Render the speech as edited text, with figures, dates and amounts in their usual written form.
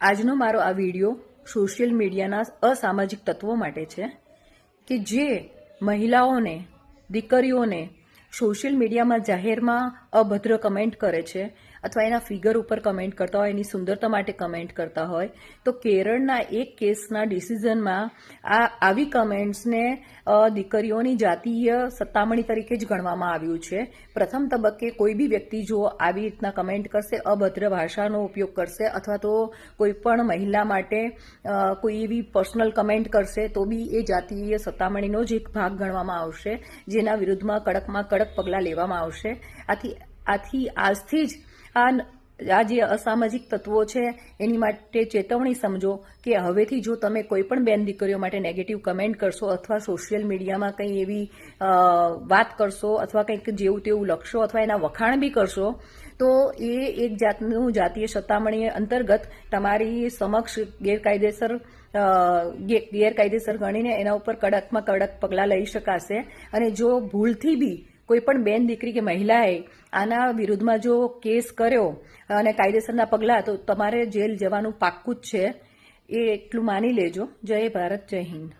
આજનો મારો આ વિડીયો સોશિયલ મીડિયાના અસામાજિક તત્વો માટે છે કે જે મહિલાઓને, દીકરીઓને સોશિયલ મીડિયામાં જાહેરમાં અભદ્ર કમેન્ટ કરે છે અથવા એના ફિગર ઉપર કમેન્ટ કરતા હોય, એની સુંદરતા માટે કમેન્ટ કરતા હોય, તો કેરળના એક કેસના ડિસિઝનમાં આવી કમેન્ટ્સને દીકરીઓની જાતીય સત્તામણી તરીકે જ ગણવામાં આવ્યું છે. પ્રથમ તબક્કે કોઈ બી વ્યક્તિ જો આવી રીતના કમેન્ટ કરશે, અભદ્ર ભાષાનો ઉપયોગ કરશે અથવા તો કોઈ પણ મહિલા માટે કોઈ એવી પર્સનલ કમેન્ટ કરશે તો બી એ જાતીય સત્તામણીનો જ એક ભાગ ગણવામાં આવશે, જેના વિરુદ્ધમાં કડકમાં કડક પગલાં લેવામાં આવશે. આજથી જ આ જે અસામાજિક તત્વો છે એની માટે ચેતવણી સમજો કે હવેથી જો તમે કોઈ પણ બેન દીકરીઓ માટે નેગેટિવ કમેન્ટ કરશો અથવા સોશિયલ મીડિયામાં કંઈ એવી વાત કરશો અથવા કંઈક જેવું તેવું લખશો અથવા એના વખાણ બી કરશો તો એ એક જાતનું જાતીય સત્તામણી અંતર્ગત તમારી સમક્ષ ગેરકાયદેસર ગણીને એના ઉપર કડકમાં કડક પગલાં લઈ શકાશે. અને જો ભૂલથી બી કોઈ પણ બેન દીકરી કે મહિલાએ આના વિરુદ્ધમાં જો કેસ કર્યો અને કાયદેસરના પગલાં, તો તમારે જેલ જવાનું પાક્કું જ છે. એ એટલું માની લેજો. જય ભારત, જય હિન્દ.